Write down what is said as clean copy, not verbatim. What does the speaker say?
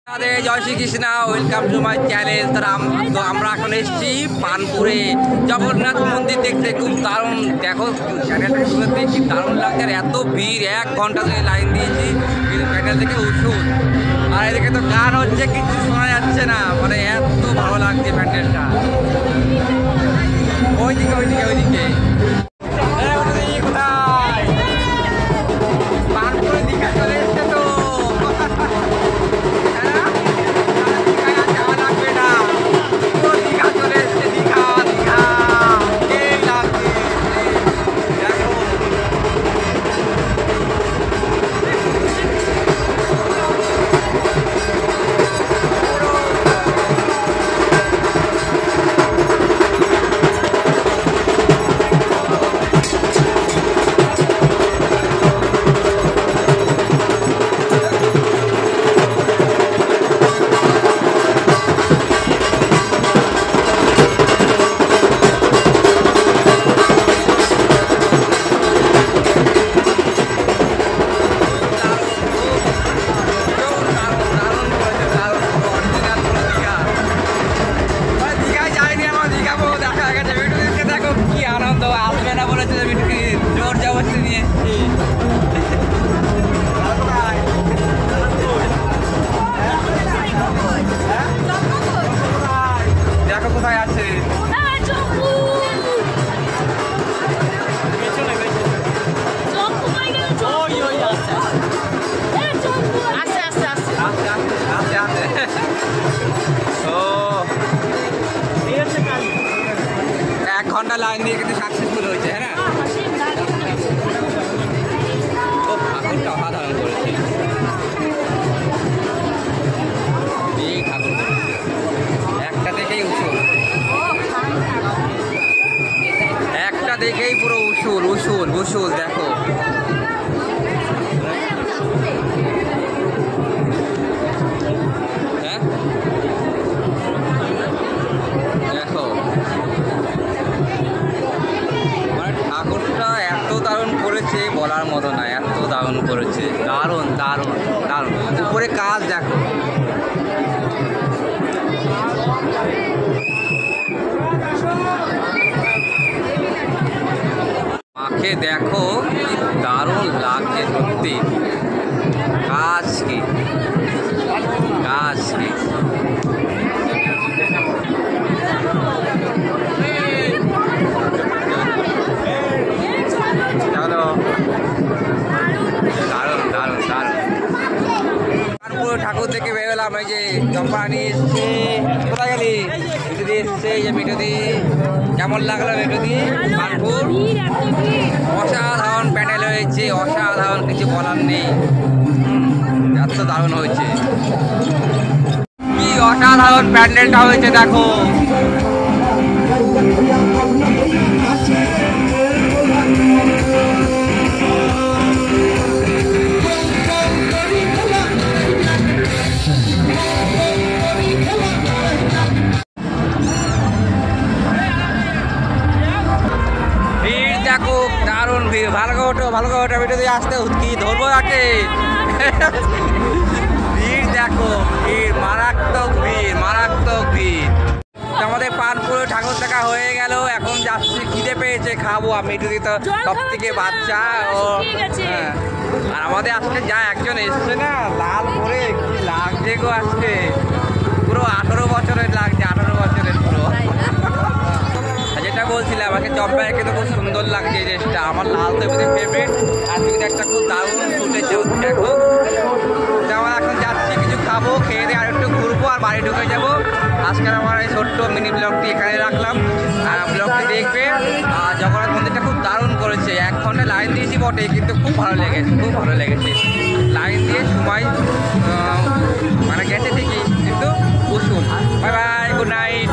Joy Shri Krishna, welcome to my channel. তো আমরা এখন এসেছি পানপুরে জগন্নাথ মন্দির দেখতে। খুব দারুণ, দেখো চ্যানেলটা শুনে দেখি দারুণ লাগছে। আর এত ভিড়, 1 ঘন্টা ধরে লাইন দিয়েছি, কিন্তু প্যান্ডেল থেকে ওষুধ। আর এদিকে তো গান হচ্ছে, কিছু শোনা যাচ্ছে না, মানে এত ভালো লাগছে প্যান্ডেলটা। ওইদিকে ওইদিকে ওইদিকে কোথায় পানপুরে দীঘা চলে এসছে তো। দেখো কোথায় আছে, এক ঘন্টা লাইন দিয়ে কিন্তু সাকসেসফুল হয়েছে। হ্যাঁ না, ঠাকুরটা অসাধারণ করেছে, এই ঠাকুর করেছে, একটা দেখেই উসুল, একটা দেখেই পুরো উসুল উসুল উসুল। দেখো হ্যাঁ, দেখো মানে ঠাকুরটা এত দারুণ করেছে, বলার মতো না, এত দারুণ করেছে, দারুণ দারুণ দারুণ। উপরে কাজ দেখো, মাকে দেখো কি দারুণ লাগছে সত্যি। কাজ কি কাজ কি, চলো দারুণ দারুণ দারুণ। পুরো ঠাকুর থেকে বেরোলাম, এই যে চম্পানি এসছে। কোথায় গেলি? মিঠুদি এসছে, এই যে মিঠুদি। কেমন লাগলো মিঠুদি? কানপুর অসাধারণ প্যান্ডেল হয়েছে, অসাধারণ, কিছু বলার নেই, এত দারুণ হয়েছে। কি অসাধারণ প্যান্ডেলটা হয়েছে দেখো। দেখো দারুণ ভিড়, ভালো করে ওঠো, ভালো করে ওঠো, ভিডিও দিয়ে আসতে কি ধরবো আগে। ভিড় দেখো, ভিড় মারাত্মক, ভিড় মারাত্মক ভিড়। আমাদের পানপুরে ঠাকুর দেখা হয়ে গেল, এখন যাচ্ছি, খিদে পেয়েছে, খাবো। আমি যদি তো সব থেকে বাচ্চা ও, হ্যাঁ। আর আমাদের আজকে যা একজন এসছে না, লাল পরে কি লাগছে গো আজকে, পুরো 18 বছরের লাগছে, 18 বছরের পুরো। যেটা বলছিলাম, আমাকে চম্পায় কিন্তু খুব সুন্দর লাগছে এই ড্রেসটা, আমার লাল তো এমনি ফেভারিট। আর কিন্তু একটা খুব দারুণ ফুটেছে দেখো। আমার এখন যাচ্ছি, কিছু খাবো, খেয়ে দিয়ে আর একটু ঘুরবো আর বাড়ি ঢুকে যাবো। আজকের আমার এই ছোট্ট মিনি ব্লগটি এখানে রাখলাম। আর ব্লগটি দেখবে। আর জগন্নাথ মন্দিরটা খুব দারুণ করেছে, 1 ঘন্টা লাইন দিয়েছি বটে, কিন্তু খুব ভালো লেগেছে, খুব ভালো লেগেছে। লাইন দিয়ে সময় মানে গেছে ঠিকই, কিন্তু উসুল। Bye bye, good night.